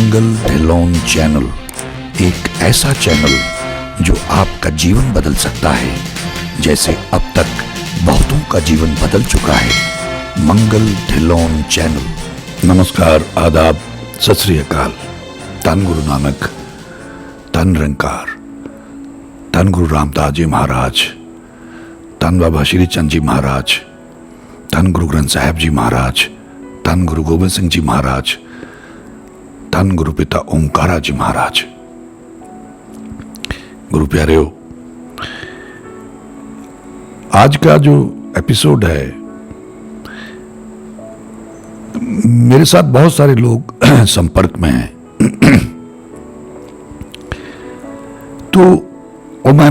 मंगल Dhillon channel एक ऐसा channel जो आपका जीवन बदल सकता है, जैसे अब तक बहुतों का जीवन बदल चुका है। मंगल ढिल्लोन चैनल। नमस्कार, आदाब, सत श्री अकाल। धन गुरु नानक, धन निरंकार, धन गुरु रामदास जी महाराज, धन बाबा श्री चंद जी महाराज, धन गुरु ग्रंथ साहिब जी महाराज, धन गुरु गोबिंद सिंह जी महाराज, धन गुरु पिता ओंकारा जी महाराज। गुरु प्यारेओ, आज का जो एपिसोड है, मेरे साथ बहुत सारे लोग संपर्क में हैं। तो और मैं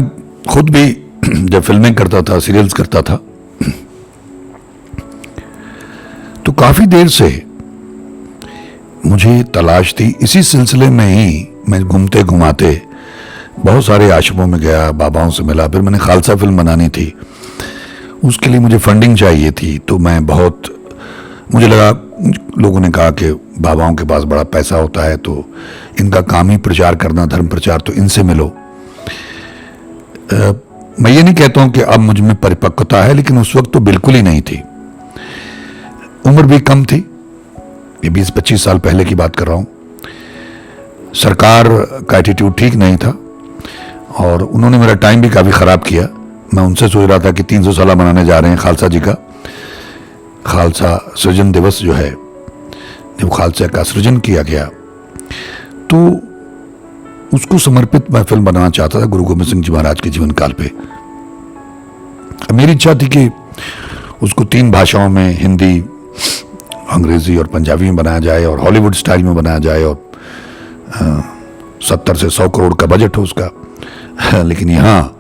खुद भी जब फिल्में करता था, सीरियल्स करता था, तो काफी देर से मुझे तलाश थी। इसी सिलसिले में ही मैं घूमते घुमाते बहुत सारे आश्रमों में गया, बाबाओं से मिला। फिर मैंने खालसा फिल्म बनानी थी, उसके लिए मुझे फंडिंग चाहिए थी। तो मुझे लगा, लोगों ने कहा कि बाबाओं के पास बड़ा पैसा होता है, तो इनका काम ही प्रचार करना, धर्म प्रचार, तो इनसे मिलो। मैं ये नहीं कहता हूं कि अब मुझ में परिपक्वता है, लेकिन उस वक्त तो बिल्कुल ही नहीं थी। उम्र भी कम थी, ये 20-25 साल पहले की बात कर रहा हूं। सरकार का एटीट्यूड ठीक नहीं था और उन्होंने मेरा टाइम भी काफ़ी ख़राब किया। मैं उनसे सोच रहा था कि 300 साल मनाने जा रहे हैं खालसा जी का, खालसा सृजन दिवस जो है, जब खालसा का सृजन किया गया, तो उसको समर्पित मैं फिल्म बनाना चाहता था गुरु गोबिंद सिंह जी महाराज के जीवन काल पे। मेरी इच्छा थी कि उसको 3 भाषाओं में, हिंदी, अंग्रेजी और पंजाबी में बनाया जाए और हॉलीवुड स्टाइल में बनाया जाए, और 70 से 100 करोड़ का बजट हो उसका। लेकिन यहाँ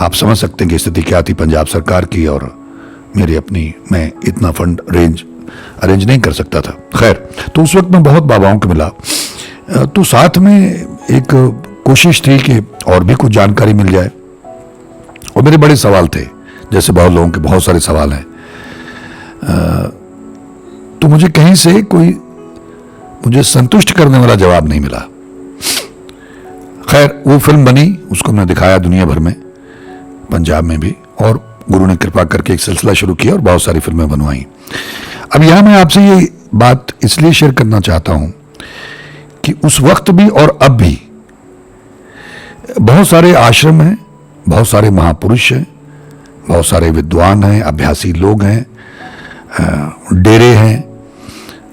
आप समझ सकते हैं कि स्थिति क्या थी पंजाब सरकार की, और मेरी अपनी, मैं इतना फंड अरेंज नहीं कर सकता था। खैर, तो उस वक्त मैं बहुत बाबाओं को मिला। तो साथ में एक कोशिश थी कि और भी कुछ जानकारी मिल जाए, और मेरे बड़े सवाल थे, जैसे बहुत लोगों के बहुत सारे सवाल हैं। तो मुझे कहीं से कोई मुझे संतुष्ट करने वाला जवाब नहीं मिला। खैर, वो फिल्म बनी, उसको मैं दिखाया दुनिया भर में, पंजाब में भी, और गुरु ने कृपा करके एक सिलसिला शुरू किया और बहुत सारी फिल्में बनवाई। अब यहां मैं आपसे ये बात इसलिए शेयर करना चाहता हूं कि उस वक्त भी और अब भी बहुत सारे आश्रम हैं, बहुत सारे महापुरुष हैं, बहुत सारे विद्वान हैं, अभ्यासी लोग हैं, डेरे हैं,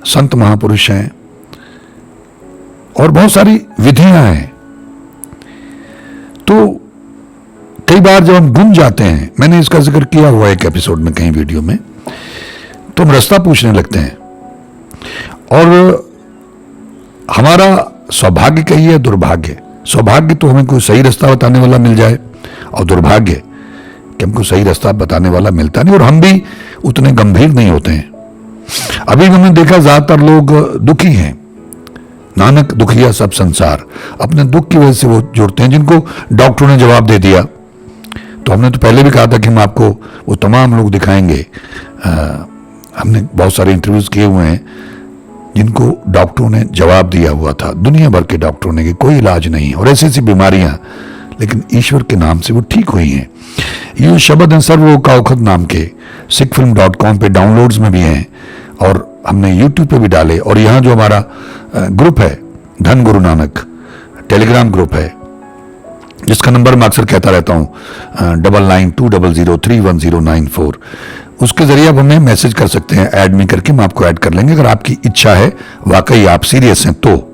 संत महापुरुष हैं, और बहुत सारी विधियां हैं। तो कई बार जब हम गुम जाते हैं, मैंने इसका जिक्र किया हुआ एक एपिसोड में, कहीं वीडियो में, तो हम रास्ता पूछने लगते हैं, और हमारा सौभाग्य कहिए, दुर्भाग्य। सौभाग्य तो हमें कोई सही रास्ता बताने वाला मिल जाए, और दुर्भाग्य कि हमको सही रास्ता बताने वाला मिलता नहीं, और हम भी उतने गंभीर नहीं होते हैं। अभी हमने देखा ज्यादातर लोग दुखी हैं। नानक दुखिया सब संसार, अपने दुख की वजह से वो जुड़ते हैं, जिनको डॉक्टरों ने जवाब दे दिया। तो हमने तो पहले भी कहा था कि हम आपको वो तमाम लोग दिखाएंगे। हमने बहुत सारे इंटरव्यूज किए हुए हैं जिनको डॉक्टरों ने जवाब दिया हुआ था, दुनिया भर के डॉक्टरों ने, कि कोई इलाज नहीं, और ऐसी ऐसी बीमारियां, लेकिन ईश्वर के नाम से वो ठीक हुई हैं। ये शब्द हैं सर्वरोग का औषध नाम के, sickfilm.com पे डाउनलोड्स में भी हैं, और हमने YouTube पे भी डाले। और यहाँ जो हमारा ग्रुप है, धन गुरु नानक टेलीग्राम ग्रुप है, जिसका नंबर मैं अक्सर कहता रहता हूँ, 9920031094, उसके जरिए आप हमें मैसेज कर सकते हैं, ऐड मी करके हम आपको ऐड कर लेंगे। अगर आपकी इच्छा है, वाकई आप सीरियस हैं, तो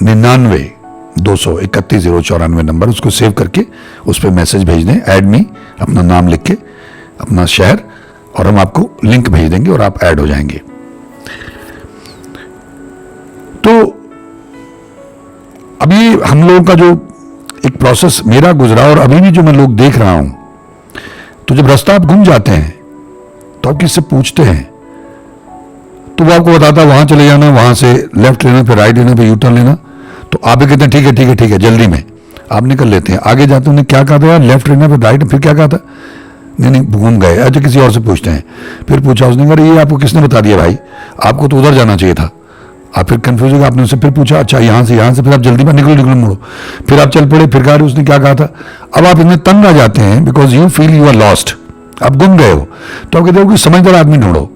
99-231-094 नंबर, उसको सेव करके उस पर मैसेज भेज दें, ऐड मी, अपना नाम लिख के, अपना शहर, और हम आपको लिंक भेज देंगे और आप ऐड हो जाएंगे। तो अभी हम लोगों का जो एक प्रोसेस मेरा गुजरा, और अभी भी जो मैं लोग देख रहा हूं, तो जब रास्ता आप घूम जाते हैं तो आप किससे पूछते हैं, तो वो आपको बताता है वहां चले जाना, वहां से लेफ्ट लेना, फिर राइट लेना, फिर यू टर्न लेना। तो आप भी कहते हैं ठीक है ठीक है ठीक है, जल्दी में आप निकल लेते हैं। आगे जाते उन्हें क्या कहा था यार, लेफ्ट लेना, फिर राइट, फिर क्या कहा था, नहीं घूम गए। अच्छा, किसी और से पूछते हैं, फिर पूछा उसने, अरे ये आपको किसने बता दिया भाई, आपको तो उधर जाना चाहिए था। आप फिर कंफ्यूज हो गए, आपने उससे फिर पूछा अच्छा यहाँ से, फिर आप जल्दी में निकलो मुड़ो, फिर आप चल पड़े, फिर कहा उसने क्या कहा था। अब आप इतने तंग आ जाते हैं because you feel you are lost, आप गुम गए हो। तो आप कहते हो कि समझदार आदमी ढूंढो,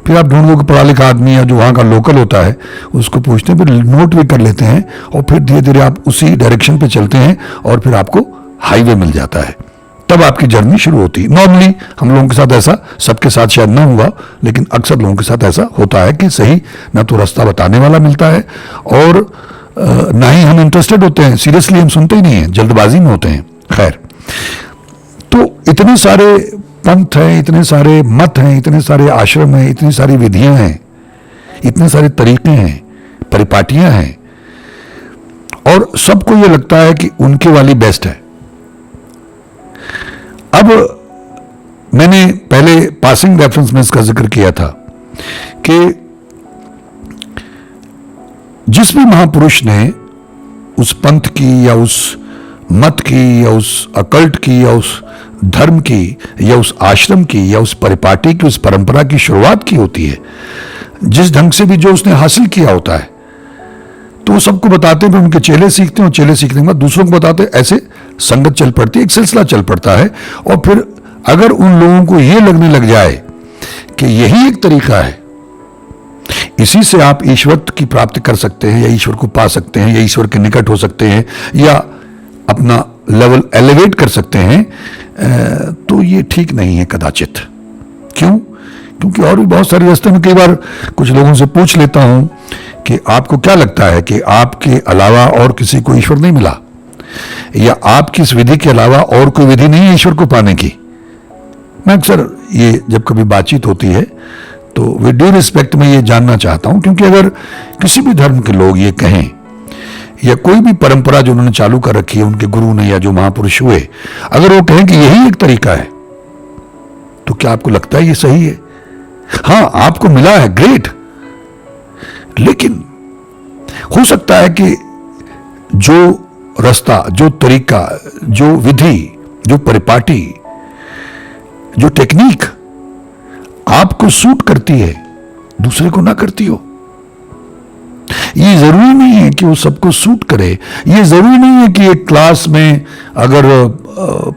फिर आप ढूंढो कि पढ़ा लिखा आदमी या जो वहाँ का लोकल होता है उसको पूछते हैं, फिर नोट भी कर लेते हैं और फिर धीरे धीरे आप उसी डायरेक्शन पे चलते हैं और फिर आपको हाईवे मिल जाता है, तब आपकी जर्नी शुरू होती है। नॉर्मली हम लोगों के साथ ऐसा, सबके साथ शायद ना हुआ लेकिन अक्सर लोगों के साथ ऐसा होता है कि सही ना तो रास्ता बताने वाला मिलता है और ना ही हम इंटरेस्टेड होते हैं, सीरियसली हम सुनते ही नहीं हैं, जल्दबाजी में होते हैं। खैर, तो इतने सारे पंथ हैं, इतने सारे मत हैं, इतने सारे आश्रम हैं, इतनी सारी विधियां हैं, इतने सारे तरीके हैं, परिपाटियां हैं और सबको ये लगता है कि उनकी वाली बेस्ट है। अब मैंने पहले पासिंग रेफरेंस में इसका जिक्र किया था कि जिस भी महापुरुष ने उस पंथ की या उस मत की या उस अकल्ट की या उस धर्म की या उस आश्रम की या उस परिपाटी की, उस परंपरा की शुरुआत की होती है, जिस ढंग से भी जो उसने हासिल किया होता है, तो वो सबको बताते हैं, फिर उनके चेले सीखते हैं और चेले सीखने के बाद दूसरों को बताते हैं, ऐसे संगत चल पड़ती है, एक सिलसिला चल पड़ता है। और फिर अगर उन लोगों को यह लगने लग जाए कि यही एक तरीका है, इसी से आप ईश्वर की प्राप्ति कर सकते हैं या ईश्वर को पा सकते हैं या ईश्वर के निकट हो सकते हैं या अपना लेवल एलिवेट कर सकते हैं, तो ये ठीक नहीं है कदाचित। क्यों? क्योंकि और भी बहुत सारे रास्ते में कई बार कुछ लोगों से पूछ लेता हूं कि आपको क्या लगता है कि आपके अलावा और किसी को ईश्वर नहीं मिला, या आपकी इस विधि के अलावा और कोई विधि नहीं है ईश्वर को पाने की। मैं अक्सर ये जब कभी बातचीत होती है तो विद ड्यू रिस्पेक्ट में ये जानना चाहता हूं, क्योंकि अगर किसी भी धर्म के लोग ये कहें या कोई भी परंपरा जो उन्होंने चालू कर रखी है उनके गुरु ने या जो महापुरुष हुए, अगर वो कहें कि यही एक तरीका है, तो क्या आपको लगता है ये सही है? हाँ, आपको मिला है, ग्रेट, लेकिन हो सकता है कि जो रास्ता, जो तरीका, जो विधि, जो परिपाटी, जो टेक्निक आपको सूट करती है दूसरे को ना करती हो। ये जरूरी नहीं है कि वो सबको सूट करे, ये जरूरी नहीं है कि एक क्लास में अगर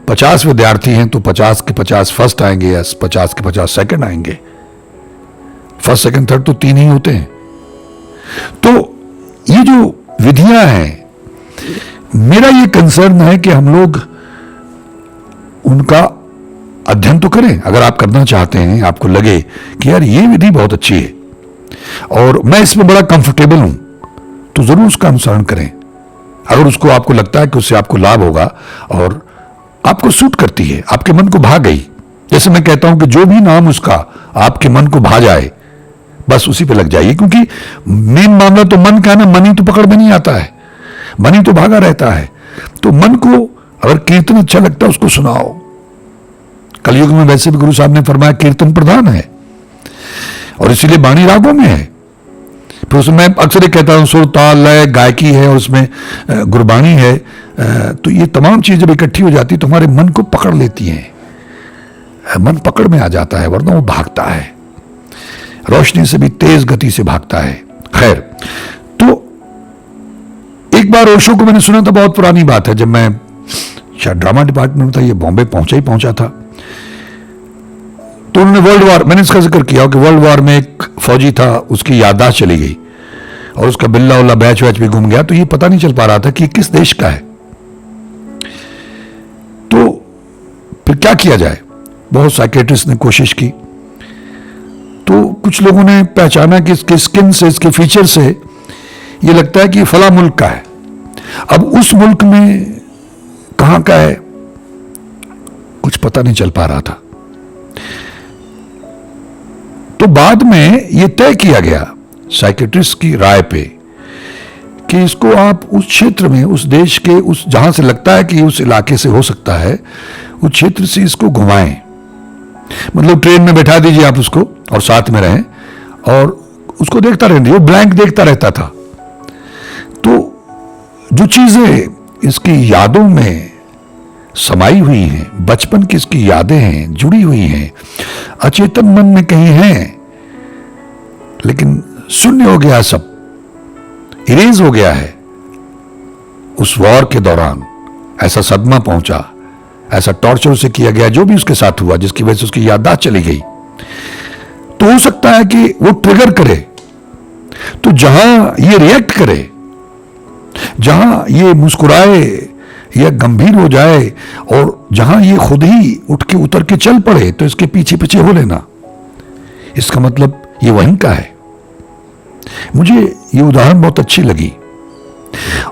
50 विद्यार्थी हैं तो 50 के 50 फर्स्ट आएंगे या 50 के 50 सेकंड आएंगे। फर्स्ट सेकंड थर्ड तो 3 ही होते हैं। तो ये जो विधियां हैं, मेरा ये कंसर्न है कि हम लोग उनका अध्ययन तो करें। अगर आप करना चाहते हैं, आपको लगे कि यार ये विधि बहुत अच्छी है और मैं इसमें बड़ा कंफर्टेबल हूं, तो जरूर उसका अनुसरण करें। अगर उसको आपको लगता है कि उससे आपको लाभ होगा और आपको सूट करती है, आपके मन को भा गई, जैसे मैं कहता हूं कि जो भी नाम उसका आपके मन को भा जाए, बस उसी पे लग जाइए। क्योंकि मेन मामला तो मन का है ना, मन ही तो पकड़ में नहीं आता है, मन ही तो भागा रहता है। तो मन को अगर कीर्तन अच्छा लगता है उसको सुनाओ। कलयुग में वैसे भी गुरु साहब ने फरमाया कीर्तन प्रधान है और इसीलिए बाणी रागों में है। फिर उसमें मैं अक्सर ये कहता हूं सुर ताल लय गायकी है और उसमें गुरबाणी है, तो ये तमाम चीजें जब इकट्ठी हो जाती तो हमारे मन को पकड़ लेती हैं। मन पकड़ में आ जाता है, वरना वो भागता है, रोशनी से भी तेज गति से भागता है। खैर, तो एक बार ओशो को मैंने सुना था, बहुत पुरानी बात है, जब मैं शायद ड्रामा डिपार्टमेंट में था, ये बॉम्बे पहुंचा था, तो उन्होंने वर्ल्ड वॉर, मैंने इसका जिक्र किया कि वर्ल्ड वॉर में एक फौजी था, उसकी याददाश्त चली गई और उसका बिल्ला उल्ला बैच वैच भी घूम गया, तो ये पता नहीं चल पा रहा था कि किस देश का है। तो फिर क्या किया जाए? बहुत साइकेट्रिस्ट ने कोशिश की, तो कुछ लोगों ने पहचाना कि इसके स्किन से, इसके फीचर से ये लगता है कि फला मुल्क का है। अब उस मुल्क में कहां का है कुछ पता नहीं चल पा रहा था। तो बाद में यह तय किया गया साइकेट्रिस्ट की राय पे कि इसको आप उस क्षेत्र में, उस देश के, उस जहां से लगता है कि उस इलाके से हो सकता है, उस क्षेत्र से इसको घुमाएं। मतलब ट्रेन में बैठा दीजिए आप उसको और साथ में रहें और उसको देखता रहने दीजिए, वो ब्लैंक देखता रहता था। तो जो चीजें इसकी यादों में समाई हुई हैं, बचपन की इसकी यादें हैं, जुड़ी हुई हैं, अचेतन मन में कहीं हैं, लेकिन शून्य हो गया सब, इरेज हो गया है उस वॉर के दौरान, ऐसा सदमा पहुंचा, ऐसा टॉर्चर उसे किया गया, जो भी उसके साथ हुआ जिसकी वजह से उसकी याददाश्त चली गई, तो हो सकता है कि वो ट्रिगर करे। तो जहां ये रिएक्ट करे, जहां ये मुस्कुराए या गंभीर हो जाए, और जहां ये खुद ही उठ के उतर के चल पड़े, तो इसके पीछे पीछे हो लेना। इसका मतलब ये वहीं का है। मुझे ये उदाहरण बहुत अच्छी लगी,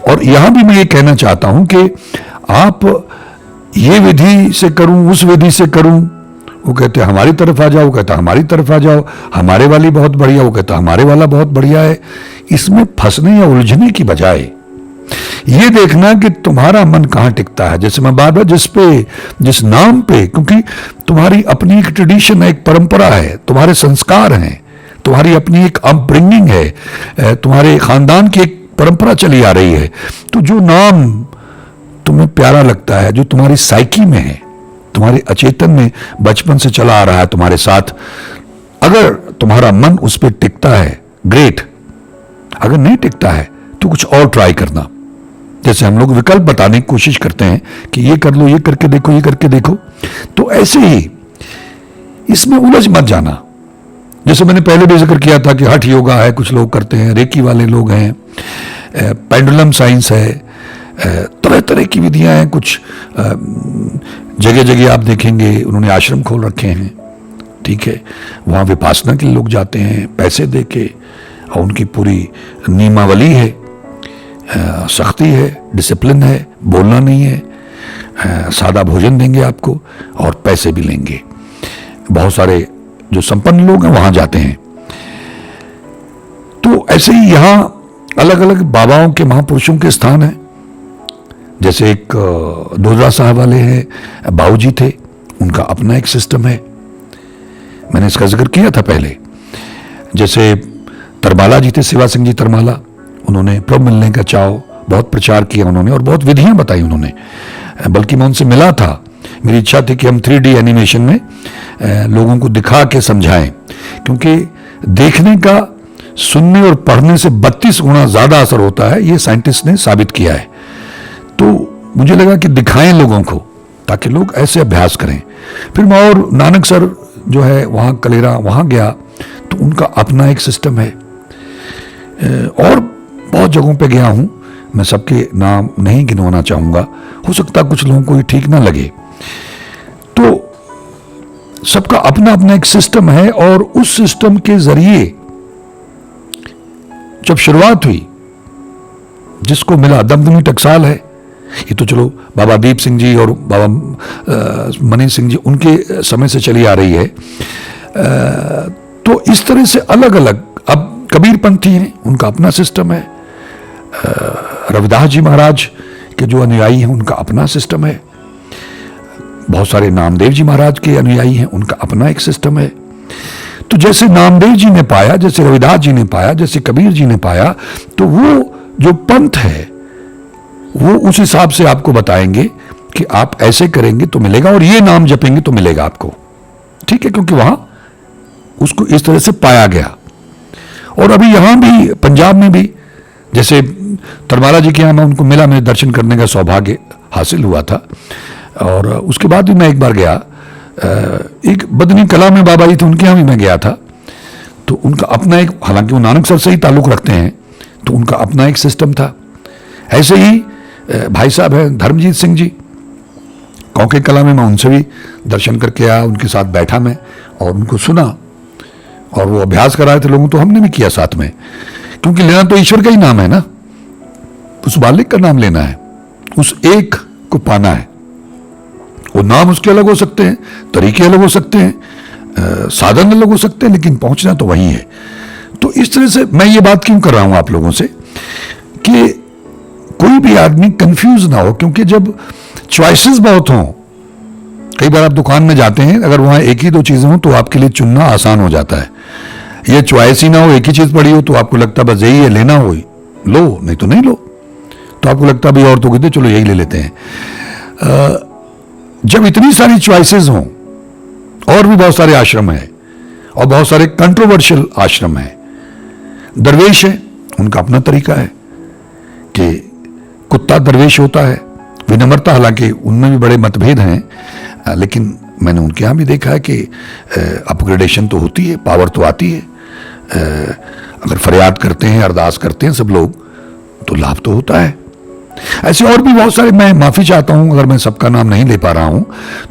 और यहां भी मैं ये कहना चाहता हूं कि आप ये विधि से करूं, उस विधि से करूं, वो कहते हैं हमारी तरफ आ जाओ, वो कहता हमारी तरफ आ जाओ, हमारे वाली बहुत बढ़िया, वो कहता हमारे वाला बहुत बढ़िया है। इसमें फंसने या उलझने की बजाय ये देखना कि तुम्हारा मन कहां टिकता है। जैसे मैं बार बार जिस नाम पे, क्योंकि तुम्हारी अपनी एक ट्रेडिशन है, एक परंपरा है, तुम्हारे संस्कार हैं, तुम्हारी अपनी एक अपब्रिंगिंग है, तुम्हारे खानदान की एक परंपरा चली आ रही है, तो जो नाम तुम्हें प्यारा लगता है, जो तुम्हारी साइकी में है, तुम्हारे अचेतन में बचपन से चला आ रहा है तुम्हारे साथ, अगर तुम्हारा मन उस पर टिकता है, ग्रेट। अगर नहीं टिकता है तो कुछ और ट्राई करना। जैसे हम लोग विकल्प बताने की कोशिश करते हैं कि ये कर लो, ये करके देखो, ये करके देखो, तो ऐसे ही इसमें उलझ मत जाना। जैसे मैंने पहले भी जिक्र किया था कि हठ योगा है, कुछ लोग करते हैं, रेकी वाले लोग हैं, पेंडुलम साइंस है, तरह तरह की विधियां हैं। कुछ जगह जगह आप देखेंगे उन्होंने आश्रम खोल रखे हैं, ठीक है, वहाँ विपासना के लोग जाते हैं पैसे दे के, और उनकी पूरी नियमावली है, सख्ती है, डिसिप्लिन है, बोलना नहीं है, सादा भोजन देंगे आपको और पैसे भी लेंगे। बहुत सारे जो संपन्न लोग हैं वहाँ जाते हैं। तो ऐसे ही यहाँ अलग अलग बाबाओं के, महापुरुषों के स्थान हैं। जैसे एक दोदरा साहब वाले हैं, बाबूजी थे, उनका अपना एक सिस्टम है, मैंने इसका जिक्र किया था पहले। जैसे तरमाला जी थे, सेवा सिंह जी तरमाला, उन्होंने प्रभु मिलने का चाव बहुत प्रचार किया उन्होंने, और बहुत विधियां बताई उन्होंने। बल्कि मैं उनसे मिला था, मेरी इच्छा थी कि हम 3D एनिमेशन में लोगों को दिखा के समझाएं, क्योंकि देखने का सुनने और पढ़ने से 32 गुना ज्यादा असर होता है, ये साइंटिस्ट ने साबित किया है। तो मुझे लगा कि दिखाएं लोगों को, ताकि लोग ऐसे अभ्यास करें। फिर मैं और नानक सर जो है वहाँ कलेरा, वहाँ गया, तो उनका अपना एक सिस्टम है। और बहुत जगहों पे गया हूँ, मैं सबके नाम नहीं गिनवाना चाहूँगा, हो सकता कुछ लोगों को ये ठीक ना लगे। तो सबका अपना अपना एक सिस्टम है, और उस सिस्टम के जरिए जब शुरुआत हुई, जिसको मिला दमदमी टकसाल है, ये तो चलो बाबा दीप सिंह जी और बाबा मनीष सिंह जी उनके समय से चली आ रही है। तो इस तरह से अलग अलग, अब कबीर पंथी हैं, उनका अपना सिस्टम है, रविदास जी महाराज के जो अनुयायी हैं उनका अपना सिस्टम है, बहुत सारे नामदेव जी महाराज के अनुयायी हैं, उनका अपना एक सिस्टम है। तो जैसे नामदेव जी ने पाया, जैसे रविदास जी ने पाया, जैसे कबीर जी ने पाया, तो वो जो पंथ है वो उस हिसाब से आपको बताएंगे कि आप ऐसे करेंगे तो मिलेगा, और ये नाम जपेंगे तो मिलेगा आपको, ठीक है, क्योंकि वहां उसको इस तरह से पाया गया। और अभी यहां भी पंजाब में भी, जैसे तरमाला जी के यहाँ मैं उनको मिला, मेरे दर्शन करने का सौभाग्य हासिल हुआ था। और उसके बाद भी मैं एक बार गया, एक बदनी कला में बाबा जी थे, उनके यहाँ भी मैं गया था। तो उनका अपना एक, हालांकि वो नानक सर से ही ताल्लुक रखते हैं, तो उनका अपना एक सिस्टम था। ऐसे ही भाई साहब हैं धर्मजीत सिंह जी, कौके कला में मैं उनसे भी दर्शन करके आया, उनके साथ बैठा मैं और उनको सुना, और वो अभ्यास कराए थे लोगों, तो हमने भी किया साथ में, क्योंकि लेना तो ईश्वर का ही नाम है ना, उस मालिक का नाम लेना है, उस एक को पाना है। वो नाम उसके अलग हो सकते हैं, तरीके अलग हो सकते हैं, साधन अलग हो सकते हैं, लेकिन पहुंचना तो वही है। तो इस तरह से मैं ये बात क्यों कर रहा हूं आप लोगों से कि कोई भी आदमी कंफ्यूज ना हो, क्योंकि जब चॉइसेस बहुत हों, कई बार आप दुकान में जाते हैं, अगर वहां एक ही दो चीजें हों तो आपके लिए चुनना आसान हो जाता है। ये चॉइस ही ना हो, एक ही चीज पड़ी हो, तो आपको लगता बस यही है, लेना हो लो, नहीं तो नहीं लो, तो आपको लगता भाई और तो कहते चलो यही ले लेते हैं। जब इतनी सारी चॉइसेस हों, और भी बहुत सारे आश्रम हैं और बहुत सारे कंट्रोवर्शियल आश्रम हैं, दरवेश है, उनका अपना तरीका है, कि कुत्ता दरवेश होता है, विनम्रता, हालांकि उनमें भी बड़े मतभेद हैं, लेकिन मैंने उनके यहाँ भी देखा है कि अपग्रेडेशन तो होती है, पावर तो आती है। अगर फरियाद करते हैं, अरदास करते हैं सब लोग, तो लाभ तो होता है। ऐसे और भी बहुत सारे, मैं माफी चाहता हूं अगर मैं सबका नाम नहीं ले पा रहा हूं,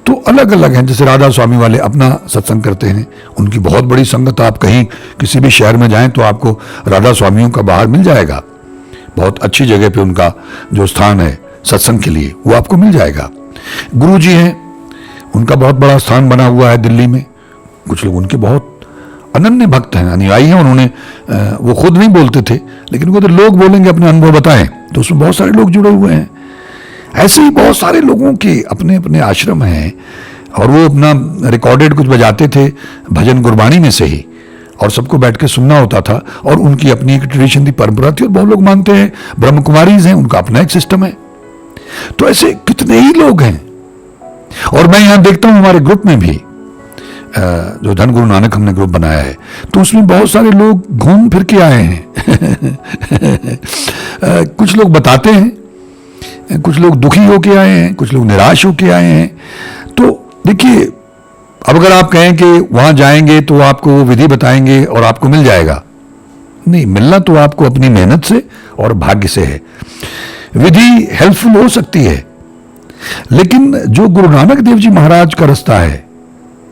तो अलग अलग हैं। जैसे राधा स्वामी वाले अपना सत्संग करते हैं, उनकी बहुत बड़ी संगत, आप कहीं किसी भी शहर में जाएं तो आपको राधा स्वामियों का बाहर मिल जाएगा। बहुत अच्छी जगह पे उनका जो स्थान है सत्संग के लिए, वो आपको मिल जाएगा। गुरु जी हैं, उनका बहुत बड़ा स्थान बना हुआ है दिल्ली में। कुछ लोग उनके बहुत अनन्य भक्त हैं, अनुयायी हैं। उन्होंने वो खुद नहीं बोलते थे, लेकिन वो तो लोग बोलेंगे, अपने अनुभव बताएं, तो उसमें बहुत सारे लोग जुड़े हुए हैं। ऐसे ही बहुत सारे लोगों के अपने अपने आश्रम हैं, और वो अपना रिकॉर्डेड कुछ बजाते थे भजन गुरबाणी में से ही, और सबको बैठ के सुनना होता था। और उनकी अपनी एक ट्रेडिशन थी, परंपरा थी, और बहुत लोग मानते हैं। ब्रह्म कुमारीज हैं, उनका अपना एक सिस्टम है। तो ऐसे कितने ही लोग हैं। और मैं यहां देखता हूं हमारे ग्रुप में भी, जो धन गुरु नानक हमने ग्रुप बनाया है, तो उसमें बहुत सारे लोग घूम फिर के आए हैं। कुछ लोग बताते हैं, कुछ लोग दुखी होके आए हैं, कुछ लोग निराश होके आए हैं। तो देखिए, अब अगर आप कहें कि वहां जाएंगे तो आपको वो विधि बताएंगे और आपको मिल जाएगा, नहीं, मिलना तो आपको अपनी मेहनत से और भाग्य से है। विधि हेल्पफुल हो सकती है, लेकिन जो गुरु नानक देव जी महाराज का रास्ता है,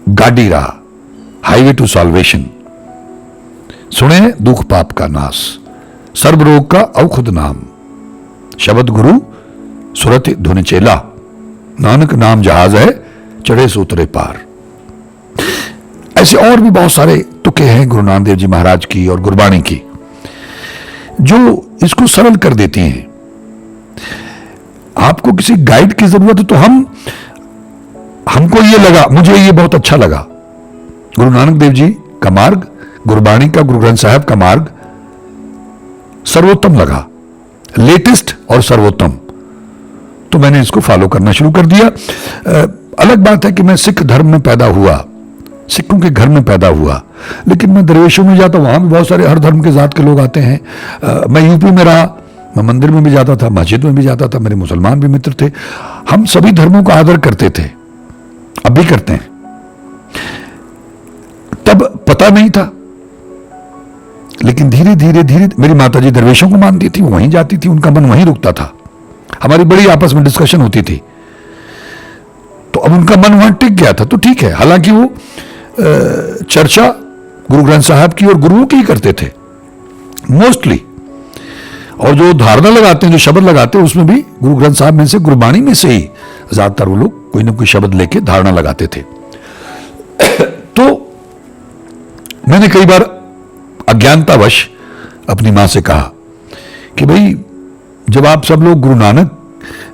गाड़ी राह, हाईवे टू सॉल्वेशन, सुने दुख पाप का नाश, सर्व रोग का औखुद नाम, शब्द गुरु सुरत धुन चेला, नानक नाम जहाज है चढ़े से उतरे पार। ऐसे और भी बहुत सारे तुके हैं गुरु नानक देव जी महाराज की और गुरबाणी की, जो इसको सरल कर देती हैं। आपको किसी गाइड की जरूरत है तो हमको ये लगा, मुझे ये बहुत अच्छा लगा, गुरु नानक देव जी का मार्ग, गुरबाणी का, गुरु ग्रंथ साहब का मार्ग सर्वोत्तम लगा, लेटेस्ट और सर्वोत्तम। तो मैंने इसको फॉलो करना शुरू कर दिया। अलग बात है कि मैं सिख धर्म में पैदा हुआ, सिखों के घर में पैदा हुआ, लेकिन मैं दरवेशों में जाता, वहां भी बहुत सारे हर धर्म के जात के लोग आते हैं। मैं यूपी में रहा, मैं मंदिर में भी जाता था, मस्जिद में भी जाता था, मेरे मुसलमान भी मित्र थे। हम सभी धर्मों का आदर करते थे, अब भी करते हैं। तब पता नहीं था, लेकिन धीरे धीरे धीरे मेरी माताजी दरवेशों को मानती थी, वो वहीं जाती थी, उनका मन वहीं रुकता था, हमारी बड़ी आपस में डिस्कशन होती थी। तो अब उनका मन वहां टिक गया था, तो ठीक है। हालांकि वो चर्चा गुरु ग्रंथ साहब की और गुरुओं की ही करते थे मोस्टली, और जो धारणा लगाते हैं, जो शब्द लगाते हैं, उसमें भी गुरु ग्रंथ साहब में से, गुरबाणी में से ही ज्यादातर वो लोग कोई ना कोई शब्द लेके धारणा लगाते थे। तो मैंने कई बार अज्ञानतावश अपनी मां से कहा कि भाई, जब आप सब लोग गुरु नानक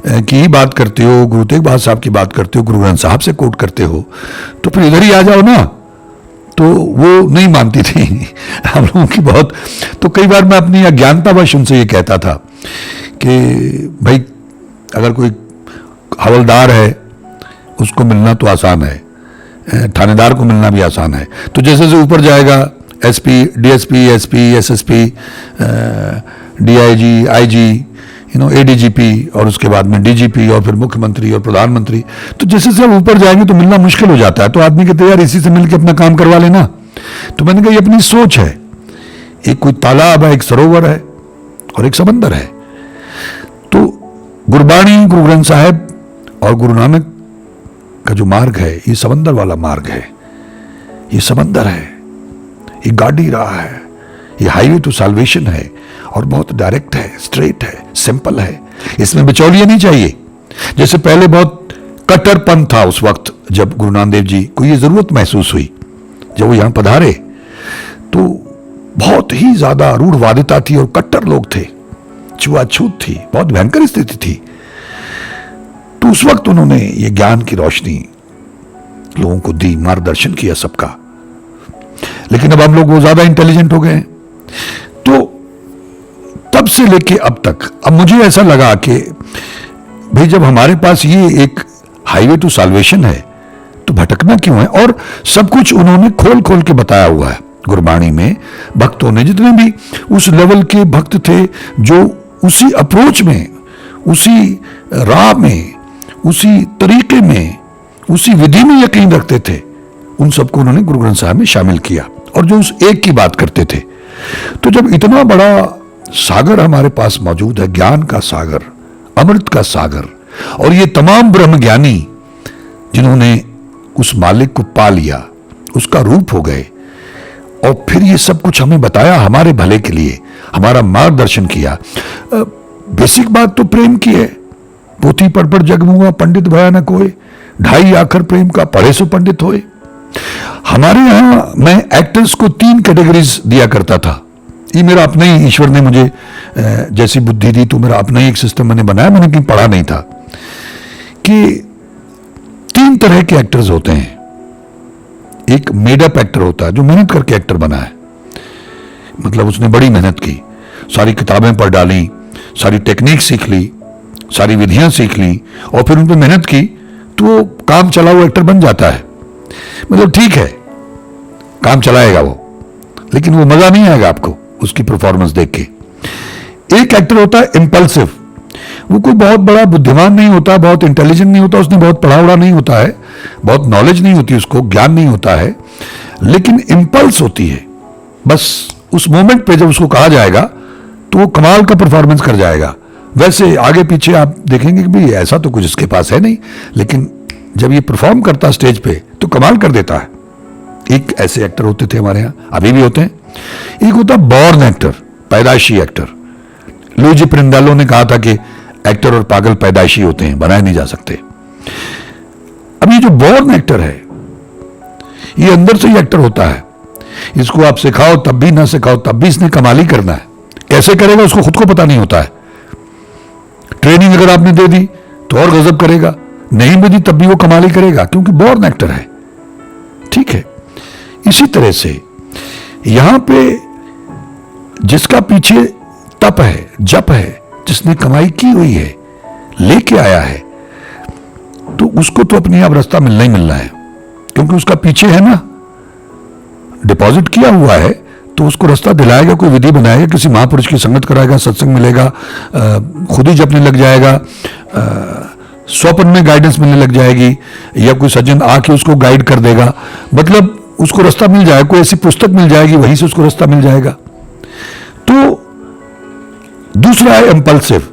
की ही बात करते हो, गुरु तेग बहादुर साहब की बात करते हो, गुरु ग्रंथ साहब से कोट करते हो, तो फिर इधर ही आ जाओ ना। तो वो नहीं मानती थी हम लोगों की बहुत। तो कई बार मैं अपनी अज्ञानतावश उनसे ये कहता था कि भाई, अगर कोई हवलदार है उसको मिलना तो आसान है, थानेदार को मिलना भी आसान है। तो जैसे जैसे ऊपर जाएगा, SP, DSP, SP, SSP, DIG, IG, ADGP, और उसके बाद में डीजीपी, और फिर मुख्यमंत्री और प्रधानमंत्री। तो जैसे जैसे ऊपर जाएंगे तो मिलना मुश्किल हो जाता है। तो आदमी कहते हैं यार, इसी से मिलकर अपना काम करवा लेना। तो मैंने कहा ये अपनी सोच है। एक कोई तालाब है, एक सरोवर है, और एक समंदर है। तो गुरबाणी, गुरु ग्रंथ साहब और गुरु नानक का जो मार्ग है, ये समंदर वाला मार्ग है, ये समंदर है, ये गाड़ी राह है, ये हाईवे टू साल्वेशन है, और बहुत डायरेक्ट है, स्ट्रेट है, सिंपल है। इसमें बिचौलिया नहीं चाहिए। जैसे पहले बहुत कट्टरपन था उस वक्त, जब गुरु नानक देव जी को ये जरूरत महसूस हुई, जब वो यहां पधारे, तो बहुत ही ज्यादा रूढ़वादिता थी और कट्टर लोग थे, छुआछूत थी, बहुत भयंकर स्थिति थी। तो उस वक्त उन्होंने ये ज्ञान की रोशनी लोगों को दी, मार्गदर्शन किया सबका। लेकिन अब हम लोग वो ज्यादा इंटेलिजेंट हो गए हैं। तो तब से लेके अब तक, अब मुझे ऐसा लगा कि भाई, जब हमारे पास ये एक हाईवे टू साल्वेशन है, तो भटकना क्यों है। और सब कुछ उन्होंने खोल खोल के बताया हुआ है गुरबाणी में। भक्तों ने, जितने भी उस लेवल के भक्त थे, जो उसी अप्रोच में, उसी राह में, उसी तरीके में, उसी विधि में यकीन रखते थे, उन सबको उन्होंने गुरु ग्रंथ साहब में शामिल किया और जो उस एक की बात करते थे। तो जब इतना बड़ा सागर हमारे पास मौजूद है, ज्ञान का सागर, अमृत का सागर, और ये तमाम ब्रह्म ज्ञानी जिन्होंने उस मालिक को पा लिया, उसका रूप हो गए, और फिर ये सब कुछ हमें बताया हमारे भले के लिए, हमारा मार्गदर्शन किया। बेसिक बात तो प्रेम की है। पोथी पढ़ पढ़ जग मुआ, पंडित भया न कोई, ढाई आखर प्रेम का, पढ़े सो पंडित होए। हमारे यहां मैं एक्टर्स को 3 कैटेगरीज दिया करता था। ये मेरा अपना ही, ईश्वर ने मुझे जैसी बुद्धि दी तो मेरा अपना ही एक सिस्टम मैंने बनाया, मैंने कहीं पढ़ा नहीं था, कि 3 तरह के एक्टर्स होते हैं। एक मेड अप एक्टर होता है जो मेहनत करके एक्टर बना है, मतलब उसने बड़ी मेहनत की, सारी किताबें पढ़ डाली, सारी टेक्निक सीख ली, सारी विधियां सीख ली और फिर उन पर मेहनत की, तो वो काम चला हुआ एक्टर बन जाता है। मतलब ठीक है, काम चलाएगा वो, लेकिन वो मजा नहीं आएगा आपको उसकी परफॉर्मेंस देख के। एक एक्टर होता है इंपल्सिव, वो कोई बहुत बड़ा बुद्धिमान नहीं होता, बहुत इंटेलिजेंट नहीं होता, उसने बहुत पढ़ा उड़ा नहीं होता है, बहुत नॉलेज नहीं होती उसको, ज्ञान नहीं होता है, लेकिन इंपल्स होती है। बस उस मोमेंट पे जब उसको कहा जाएगा तो वो कमाल का परफॉर्मेंस कर जाएगा। वैसे आगे पीछे आप देखेंगे कि भाई ऐसा तो कुछ इसके पास है नहीं, लेकिन जब ये परफॉर्म करता स्टेज पे तो कमाल कर देता है। एक ऐसे एक्टर होते थे हमारे यहाँ, अभी भी होते हैं। एक होता बॉर्न एक्टर, पैदाइशी एक्टर। लुइजी प्रिंडालो ने कहा था कि एक्टर और पागल पैदाइशी होते हैं, बनाए नहीं जा सकते। अब ये जो बॉर्न एक्टर है, ये अंदर से ही एक्टर होता है। इसको आप सिखाओ तब भी, ना सिखाओ तब भी इसने कमाल ही करना है। कैसे करेगा उसको खुद को पता नहीं होता है। ट्रेनिंग अगर आपने दे दी तो और गजब करेगा, नहीं भी दी तब भी वो कमाल ही करेगा, क्योंकि बॉर्न एक्टर है। ठीक है, इसी तरह से यहां पे जिसका पीछे तप है, जप है, जिसने कमाई की हुई है, लेके आया है, तो उसको तो अपने आप रास्ता मिलना ही मिलना है, क्योंकि उसका पीछे है ना, डिपॉजिट किया हुआ है, तो उसको रास्ता दिलाएगा, कोई विधि बनाएगा, किसी महापुरुष की संगत कराएगा, सत्संग मिलेगा, खुद ही जपने लग जाएगा, स्वप्न में गाइडेंस मिलने लग जाएगी, या कोई सज्जन आके उसको गाइड कर देगा, मतलब उसको रास्ता मिल जाएगा, कोई ऐसी पुस्तक मिल जाएगी, वहीं से उसको रास्ता मिल जाएगा। तो दूसरा है इंपल्सिव,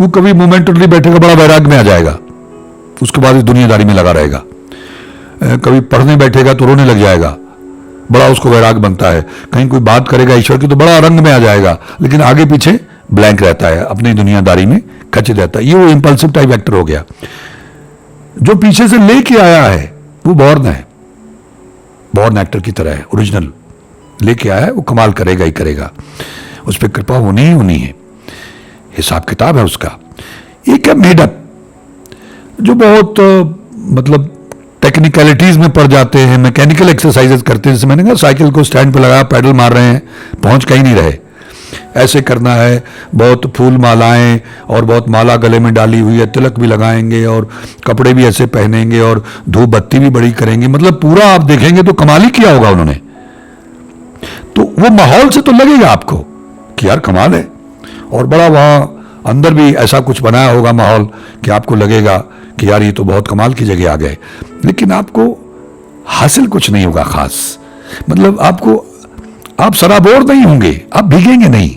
वो कभी मोमेंटली बैठेगा, बड़ा वैराग में आ जाएगा, उसके बाद इस दुनियादारी में लगा रहेगा। कभी पढ़ने बैठेगा तो रोने लग जाएगा, बड़ा उसको वैराग बनता है। कहीं कोई बात करेगा ईश्वर की तो बड़ा रंग में आ जाएगा, लेकिन आगे पीछे ब्लैंक रहता है, अपनी दुनियादारी में खच रहता है। ये वो इंपल्सिव टाइप एक्टर हो गया। जो पीछे से लेके आया है वो बॉर्न है, बॉर्न एक्टर की तरह है, ओरिजिनल लेके आया है, वो कमाल करेगा ही करेगा, उस पर कृपा होनी ही होनी है, हिसाब किताब है उसका। एक है मेडअप, जो बहुत मतलब टेक्निकलिटीज में पड़ जाते हैं, मैकेनिकल एक्सरसाइजेस करते हैं। जैसे मैंने कहा साइकिल को स्टैंड पे लगाया, पैडल मार रहे हैं, पहुंच कहीं नहीं रहे, ऐसे करना है, बहुत फूल मालाएं और बहुत माला गले में डाली हुई है, तिलक भी लगाएंगे और कपड़े भी ऐसे पहनेंगे और धूप बत्ती भी बड़ी करेंगे, मतलब पूरा आप देखेंगे तो कमाल ही किया होगा उन्होंने। तो वो माहौल से तो लगेगा आपको कि यार कमाल है, और बड़ा वहां अंदर भी ऐसा कुछ बनाया होगा माहौल कि आपको लगेगा कि यार ये तो बहुत कमाल की जगह आ गए, लेकिन आपको हासिल कुछ नहीं होगा खास। मतलब आप सराबोर नहीं होंगे, आप भीगेंगे नहीं,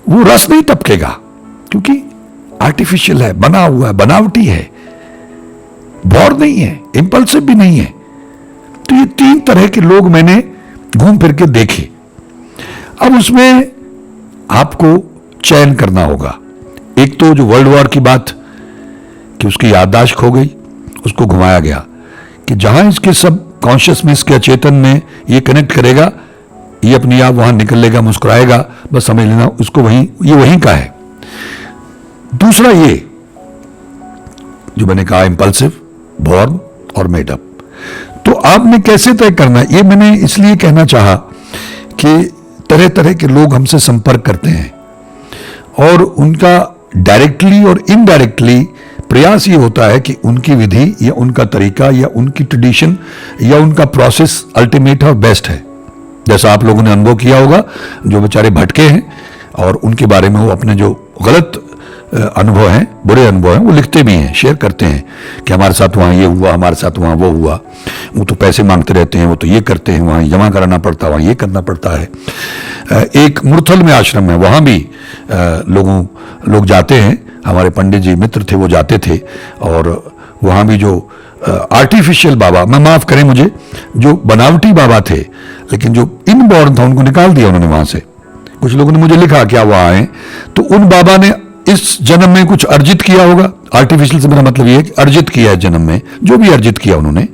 वो रस नहीं टपकेगा, क्योंकि आर्टिफिशियल है, बना हुआ है, बनावटी है, बोर नहीं है, इंपल्सिव भी नहीं है। तो ये 3 तरह के लोग मैंने घूम फिर के देखे। अब उसमें आपको चयन करना होगा। एक तो जो वर्ल्ड वॉर की बात कि उसकी याददाश्त खो गई, उसको घुमाया गया कि जहां इसके सब कॉन्शियस में, इसके अचेतन में ये कनेक्ट करेगा, ये अपने आप वहां निकल लेगा, मुस्कुराएगा, बस समझ लेना उसको ये वहीं का है। दूसरा ये जो मैंने कहा इंपल्सिव, बॉर्न और मेडअप। तो आपने कैसे तय करना है, ये मैंने इसलिए कहना चाहा कि तरह तरह के लोग हमसे संपर्क करते हैं और उनका डायरेक्टली और इनडायरेक्टली प्रयास ये होता है कि उनकी विधि या उनका तरीका या उनकी ट्रेडिशन या उनका प्रोसेस अल्टीमेट और बेस्ट है। जैसा आप लोगों ने अनुभव किया होगा, जो बेचारे भटके हैं, और उनके बारे में वो अपने जो गलत अनुभव हैं, बुरे अनुभव हैं, वो लिखते भी हैं, शेयर करते हैं कि हमारे साथ वहाँ ये हुआ, हमारे साथ वहाँ वो हुआ, वो तो पैसे मांगते रहते हैं, वो तो ये करते हैं, वहाँ जमा कराना पड़ता है, वहाँ ये करना पड़ता है। एक मुरथल में आश्रम है, वहाँ भी लोग जाते हैं, हमारे पंडित जी मित्र थे, वो जाते थे, और वहाँ भी जो आर्टिफिशियल बाबा, मैं माफ़ करें मुझे, जो बनावटी बाबा थे, लेकिन जो इनबॉर्न था उनको निकाल दिया उन्होंने वहाँ से। कुछ लोगों ने मुझे लिखा क्या वहाँ आए, तो उन बाबा ने इस जन्म में कुछ अर्जित किया होगा। आर्टिफिशियल से मेरा मतलब ये है कि अर्जित किया है जन्म में, जो भी अर्जित किया उन्होंने।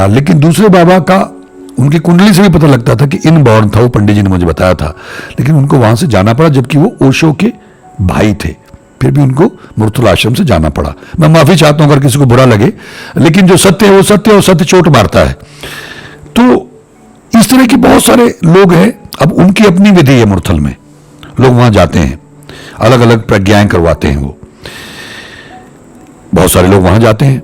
लेकिन दूसरे बाबा का उनकी कुंडली से भी पता लगता था कि इनबॉर्न था, वो पंडित जी ने मुझे बताया था, लेकिन उनको वहां से जाना पड़ा, जबकि वो ओशो के भाई थे, फिर भी उनको मुरथल आश्रम से जाना पड़ा। मैं माफी चाहता हूं अगर किसी को बुरा लगे, लेकिन जो सत्य है वो सत्य, और सत्य चोट मारता है। तो इस तरह के बहुत सारे लोग हैं। अब उनकी अपनी विधि है, मुरथल में लोग वहां जाते हैं, अलग अलग प्रज्ञाएं करवाते हैं, वो बहुत सारे लोग वहां जाते हैं।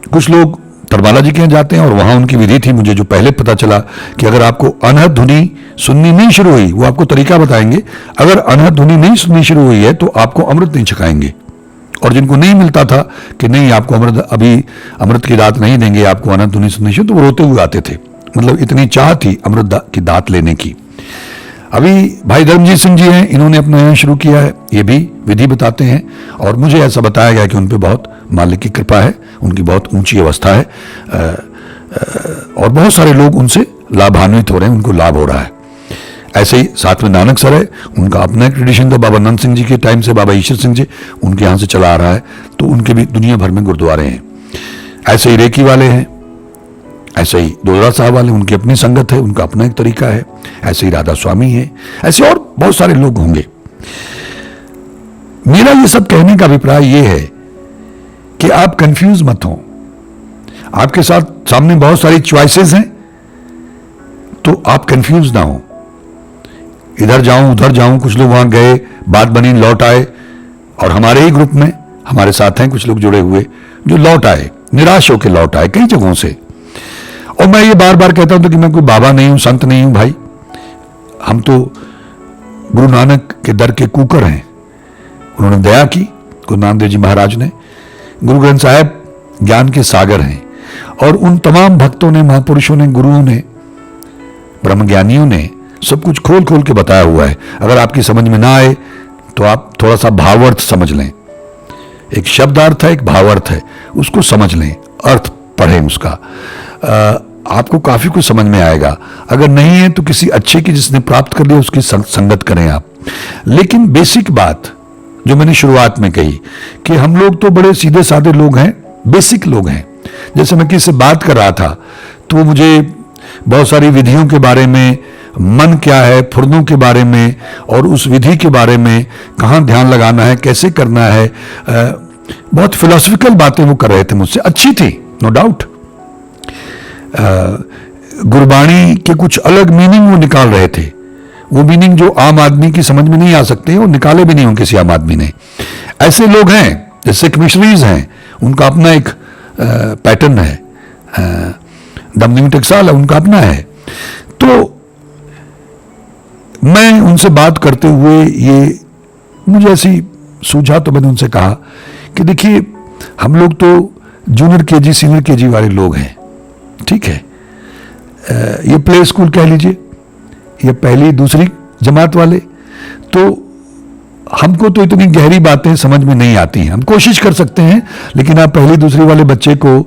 कुछ लोग तरबाला जी के यहाँ जाते हैं, और वहां उनकी विधि थी, मुझे जो पहले पता चला कि अगर आपको अनहद धुनी सुननी नहीं शुरू हुई, वो आपको तरीका बताएंगे, अगर अनहद धुनी नहीं सुननी शुरू हुई है तो आपको अमृत नहीं छकाएंगे। और जिनको नहीं मिलता था कि नहीं आपको अभी अमृत की दात नहीं देंगे, आपको अनहद धुनी सुननी शुरू, तो वो रोते हुए आते थे। मतलब इतनी चाह थी अमृत की दात लेने की। अभी भाई धर्मजीत सिंह जी हैं, इन्होंने अपना यहाँ शुरू किया है, ये भी विधि बताते हैं, और मुझे ऐसा बताया गया कि उन पर बहुत मालिक की कृपा है, उनकी बहुत ऊंची अवस्था है, और बहुत सारे लोग उनसे लाभान्वित हो रहे हैं, उनको लाभ हो रहा है। ऐसे ही साथ में नानक सर है, उनका अपना एक ट्रेडिशन था, बाबा नंद सिंह जी के टाइम से, बाबा ईश्वर सिंह जी उनके यहाँ से चला आ रहा है, तो उनके भी दुनिया भर में गुरुद्वारे हैं। ऐसे ही रेकी वाले हैं, ऐसे ही दोदरा साहब वाले, उनकी अपनी संगत है, उनका अपना एक तरीका है। ऐसे ही राधा स्वामी है, ऐसे और बहुत सारे लोग होंगे। मेरा ये सब कहने का अभिप्राय ये है कि आप कंफ्यूज मत हो। आपके साथ सामने बहुत सारी चॉइसेस हैं, तो आप कंफ्यूज ना हो, इधर जाऊं उधर जाऊं। कुछ लोग वहां गए, बात बनी, लौट आए, और हमारे ही ग्रुप में हमारे साथ हैं कुछ लोग जुड़े हुए जो लौट आए, निराश होकर लौट आए कई जगहों से। और मैं ये बार बार कहता हूं कि मैं कोई बाबा नहीं हूं, संत नहीं हूं भाई, हम तो गुरु नानक के दर के कुकर हैं। उन्होंने दया की, गुरु नानक देव जी महाराज ने। गुरु ग्रंथ साहब ज्ञान के सागर हैं, और उन तमाम भक्तों ने, महापुरुषों ने, गुरुओं ने, ब्रह्मज्ञानियों ने सब कुछ खोल खोल के बताया हुआ है। अगर आपकी समझ में ना आए तो आप थोड़ा सा भावार्थ समझ लें। एक शब्दार्थ है, एक भावार्थ है, उसको समझ लें, अर्थ पढ़ें उसका, आपको काफी कुछ समझ में आएगा। अगर नहीं है तो किसी अच्छे की जिसने प्राप्त कर लिया उसकी संगत करें आप। लेकिन बेसिक बात जो मैंने शुरुआत में कही कि हम लोग तो बड़े सीधे साधे लोग हैं, बेसिक लोग हैं। जैसे मैं किसी से बात कर रहा था तो मुझे बहुत सारी विधियों के बारे में, मन क्या है, फुर्दों के बारे में, और उस विधि के बारे में, कहाँ ध्यान लगाना है, कैसे करना है, बहुत फिलोसफिकल बातें वो कर रहे थे मुझसे। अच्छी थी, नो डाउट। गुरबाणी के कुछ अलग मीनिंग वो निकाल रहे थे, वो मीनिंग जो आम आदमी की समझ में नहीं आ सकते, वो निकाले भी नहीं हो किसी आम आदमी ने। ऐसे लोग हैं जैसे सिख मिशनरीज हैं, उनका अपना एक पैटर्न है, दमदमी टकसाल है, उनका अपना है। तो मैं उनसे बात करते हुए ये मुझे ऐसी सूझा, तो मैंने उनसे कहा कि देखिए हम लोग तो जूनियर केजी सीनियर केजी वाले लोग हैं, ठीक है, ये प्ले स्कूल कह लीजिए, ये पहली दूसरी जमात वाले, तो हमको तो इतनी गहरी बातें समझ में नहीं आती हैं। हम कोशिश कर सकते हैं, लेकिन आप पहली दूसरी वाले बच्चे को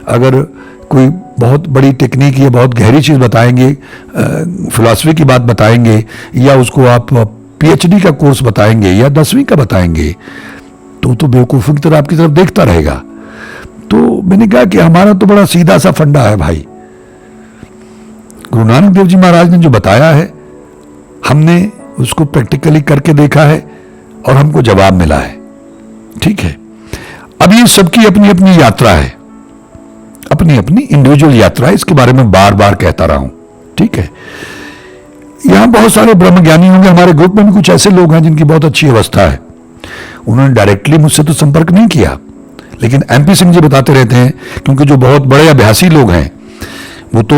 अगर कोई बहुत बड़ी टेक्निक या बहुत गहरी चीज़ बताएंगे, फिलॉसफी की बात बताएंगे, या उसको आप पीएचडी का कोर्स बताएंगे या 10वीं का बताएंगे, तो बेवकूफ़ी की तरह आपकी तरफ देखता रहेगा। तो मैंने कहा कि हमारा तो बड़ा सीधा सा फंडा है भाई, गुरु नानक देव जी महाराज ने जो बताया है हमने उसको प्रैक्टिकली करके देखा है और हमको जवाब मिला है, ठीक है। अब ये सबकी अपनी अपनी यात्रा है, अपनी अपनी इंडिविजुअल यात्रा है, इसके बारे में बार बार कहता रहा हूं, ठीक है। यहां बहुत सारे ब्रह्मज्ञानी होंगे, हमारे ग्रुप में भी कुछ ऐसे लोग हैं जिनकी बहुत अच्छी अवस्था है। उन्होंने डायरेक्टली मुझसे तो संपर्क नहीं किया, लेकिन एमपी सिंह जी बताते रहते हैं, क्योंकि जो बहुत बड़े अभ्यासी लोग हैं वो तो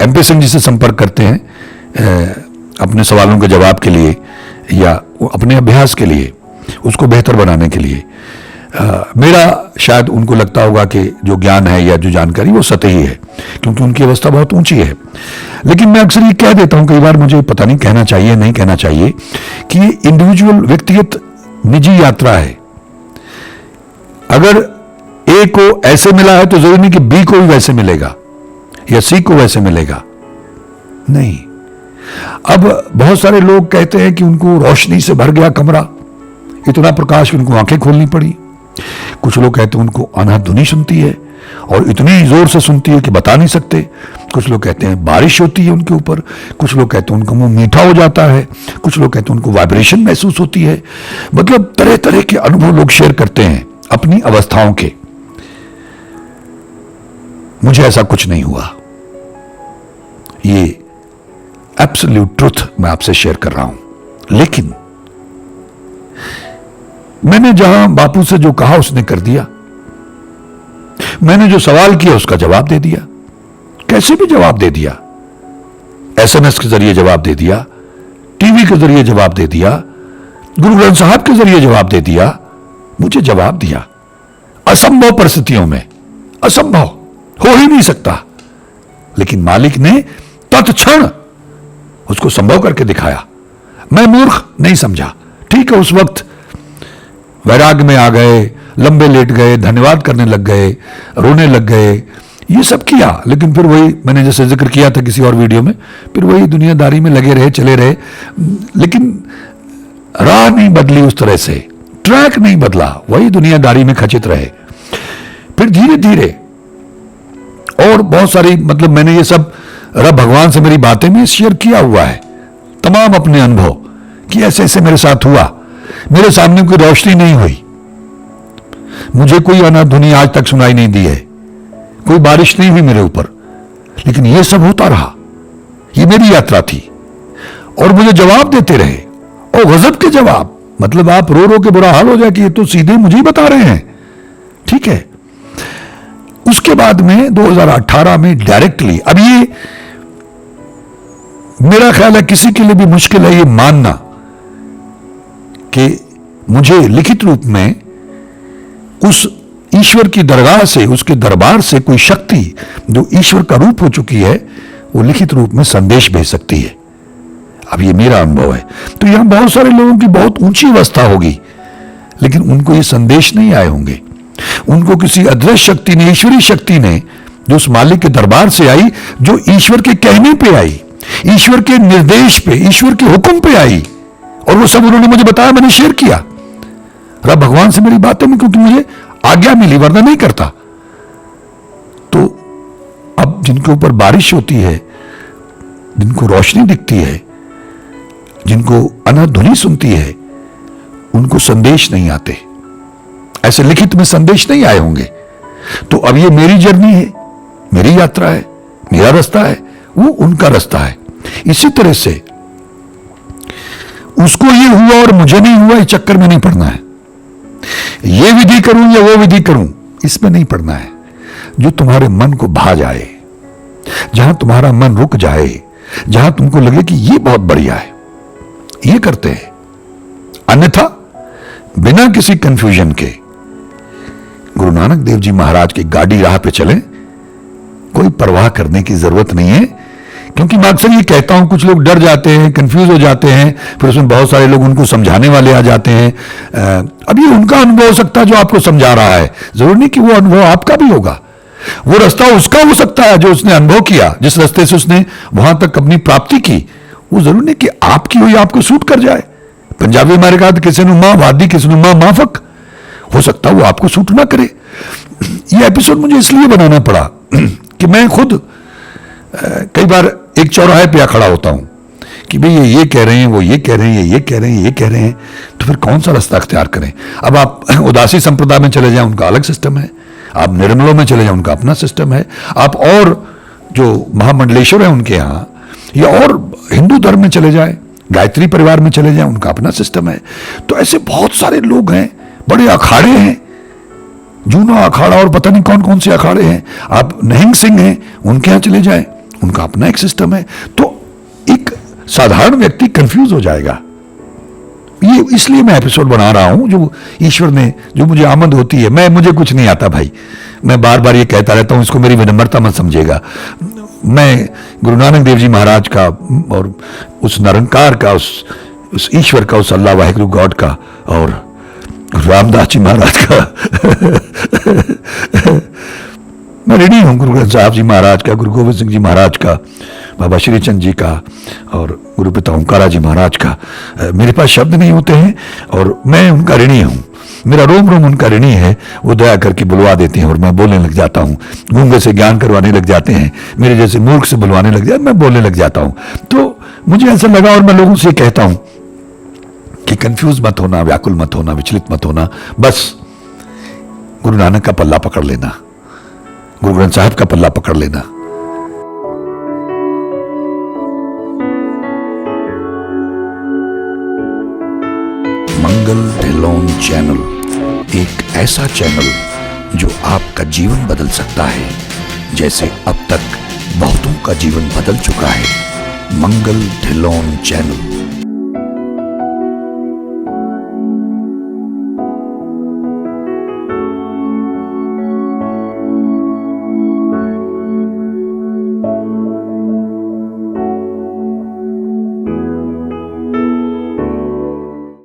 एमपी सिंह जी से संपर्क करते हैं अपने सवालों के जवाब के लिए, या अपने अभ्यास के लिए, उसको बेहतर बनाने के लिए। मेरा शायद उनको लगता होगा कि जो ज्ञान है या जो जानकारी वो सतही है, क्योंकि उनकी अवस्था बहुत ऊंची है। लेकिन मैं अक्सर ये कह देता हूं, कई बार मुझे पता नहीं कहना चाहिए नहीं कहना चाहिए, कि ये इंडिविजुअल व्यक्तिगत निजी यात्रा है। अगर ए को ऐसे मिला है तो जरूरी नहीं कि बी को भी वैसे मिलेगा या सी को वैसे मिलेगा, नहीं। अब बहुत सारे लोग कहते हैं कि उनको रोशनी से भर गया कमरा, इतना प्रकाश उनको आंखें खोलनी पड़ी। कुछ लोग कहते हैं उनको अनाध्वनि सुनती है और इतनी जोर से सुनती है कि बता नहीं सकते। कुछ लोग कहते हैं बारिश होती है उनके ऊपर, कुछ लोग कहते हैं उनका मुंह मीठा हो जाता है, कुछ लोग कहते हैं उनको वाइब्रेशन महसूस होती है। मतलब तरह तरह के अनुभव लोग शेयर करते हैं अपनी अवस्थाओं के। मुझे ऐसा कुछ नहीं हुआ, ये एब्सोल्यूट ट्रुथ मैं आपसे शेयर कर रहा हूं। लेकिन मैंने जहां बापू से जो कहा उसने कर दिया, मैंने जो सवाल किया उसका जवाब दे दिया, कैसे भी जवाब दे दिया। एसएमएस के जरिए जवाब दे दिया, टीवी के जरिए जवाब दे दिया, गुरु ग्रंथ साहब के जरिए जवाब दे दिया। मुझे जवाब दिया असंभव परिस्थितियों में, असंभव हो ही नहीं सकता, लेकिन मालिक ने तत्क्षण उसको संभव करके दिखाया। मैं मूर्ख नहीं समझा, ठीक है। उस वक्त वैराग में आ गए, लंबे लेट गए, धन्यवाद करने लग गए, रोने लग गए, ये सब किया। लेकिन फिर वही मैंने जैसे जिक्र किया था किसी और वीडियो में, फिर वही दुनियादारी में लगे रहे, चले रहे। लेकिन राह नहीं बदली, उस तरह से ट्रैक नहीं बदला, वही दुनियादारी में खचित रहे। फिर धीरे धीरे और बहुत सारी, मतलब मैंने ये सब रब भगवान से मेरी बातें में शेयर किया हुआ है, तमाम अपने अनुभव कि ऐसे ऐसे मेरे साथ हुआ। मेरे सामने कोई रोशनी नहीं हुई, मुझे कोई अनाध्वनि आज तक सुनाई नहीं दी है, कोई बारिश नहीं हुई मेरे ऊपर, लेकिन यह सब होता रहा। ये मेरी यात्रा थी और मुझे जवाब देते रहे, और गजब के जवाब। मतलब आप रो रो के बुरा हाल हो जाए कि ये तो सीधे मुझे ही बता रहे हैं, ठीक है। उसके बाद में 2018 में डायरेक्टली, अब ये मेरा ख्याल है किसी के लिए भी मुश्किल है ये मानना कि मुझे लिखित रूप में उस ईश्वर की दरगाह से, उसके दरबार से कोई शक्ति जो ईश्वर का रूप हो चुकी है, वो लिखित रूप में संदेश भेज सकती है। अब ये मेरा अनुभव है। तो यहां बहुत सारे लोगों की बहुत ऊंची अवस्था होगी, लेकिन उनको ये संदेश नहीं आए होंगे। उनको किसी अदृश्य शक्ति ने, ईश्वरी शक्ति ने, जो उस मालिक के दरबार से आई, जो ईश्वर के कहने पे आई, ईश्वर के निर्देश पे, ईश्वर के हुक्म पे आई, और वो सब उन्होंने मुझे बताया, मैंने शेयर किया रब भगवान से मेरी बातें में, क्योंकि मुझे आज्ञा मिली, वरना नहीं करता। तो अब जिनके ऊपर बारिश होती है, जिनको रोशनी दिखती है, जिनको अनाध्वनि सुनती है, उनको संदेश नहीं आते, ऐसे लिखित में संदेश नहीं आए होंगे। तो अब ये मेरी जर्नी है, मेरी यात्रा है, मेरा रास्ता है, वो उनका रास्ता है। इसी तरह से उसको ये हुआ और मुझे नहीं हुआ, इस चक्कर में नहीं पड़ना है। ये विधि करूं या वो विधि करूं, इसमें नहीं पड़ना है। जो तुम्हारे मन को भा जाए, जहां तुम्हारा मन रुक जाए, जहां तुमको लगे कि ये बहुत बढ़िया है, ये करते हैं। अन्यथा बिना किसी कंफ्यूजन के गुरु नानक देव जी महाराज की गाड़ी राह पे चलें, कोई परवाह करने की जरूरत नहीं है। क्योंकि मैं अक्सर ये कहता हूं, कुछ लोग डर जाते हैं, कंफ्यूज हो जाते हैं, फिर उसमें बहुत सारे लोग उनको समझाने वाले आ जाते हैं। अब ये उनका अनुभव हो सकता है जो आपको समझा रहा है, जरूरी नहीं कि वो अनुभव आपका भी होगा। वो रास्ता उसका हो सकता है जो उसने अनुभव किया, जिस रास्ते से उसने वहां तक अपनी प्राप्ति की, वो जरूरी नहीं कि आपकी हुई आपको सूट कर जाए। पंजाबी हमारे कहा किसी ने मां वादी, किसी ने मां माफक, हो सकता है वो आपको सूट ना करे। ये एपिसोड मुझे इसलिए बनाना पड़ा कि मैं खुद कई बार एक चौराहे पे खड़ा होता हूं कि भाई ये कह रहे हैं, वो ये कह रहे हैं, ये कह रहे हैं, ये कह रहे हैं, तो फिर कौन सा रास्ता अख्तियार करें। अब आप उदासी संप्रदाय में चले जाएं, उनका अलग सिस्टम है। आप निर्मलों में चले जाएं, उनका अपना सिस्टम है। आप और जो महामंडलेश्वर है उनके यहाँ, या और हिंदू धर्म में चले जाएं, गायत्री परिवार में चले जाएं, उनका अपना सिस्टम है। तो ऐसे बहुत सारे लोग हैं, बड़े अखाड़े हैं, जूना अखाड़ा और पता नहीं कौन कौन से अखाड़े हैं। आप नहिंग सिंह हैं, उनके यहाँ चले जाएं, उनका अपना एक सिस्टम है। तो एक साधारण व्यक्ति कंफ्यूज हो जाएगा ये इसलिए मैं एपिसोड बना रहा हूं, जो ईश्वर ने, जो मुझे आमद होती है, मुझे कुछ नहीं आता भाई, मैं बार बार ये कहता रहता हूं, इसको मेरी विनम्रता मत समझेगा। मैं गुरु नानक देव जी महाराज का और उस निरंकार का, उस ईश्वर का, उस अल्लाह वाहिगुरु गॉड का और रामदास जी महाराज का मैं ऋणी हूं, गुरु ग्रंथ साहब जी महाराज का, गुरु गोविंद सिंह जी महाराज का, बाबा श्री चंद जी का और गुरु पिता ओंकारा जी महाराज का। मेरे पास शब्द नहीं होते हैं और मैं उनका ऋणी हूं, मेरा रोम रोम उनका ऋणी है। वो दया करके बुलवा देते हैं और मैं बोलने लग जाता हूं, गूंगे से ज्ञान करवाने लग जाते हैं, मेरे जैसे मूर्ख से बुलवाने लग जाते, मैं बोलने लग जाता हूं। तो मुझे ऐसा लगा और मैं लोगों से कहता हूं कि कंफ्यूज मत होना, व्याकुल मत होना, विचलित मत होना, बस गुरु नानक का पल्ला पकड़ लेना, गुरु ग्रंथ साहब का पल्ला पकड़ लेना। मंगल ढिल्लोन चैनल एक ऐसा चैनल जो आपका जीवन बदल सकता है, जैसे अब तक बहुतों का जीवन बदल चुका है। मंगल ढिल्लोन चैनल।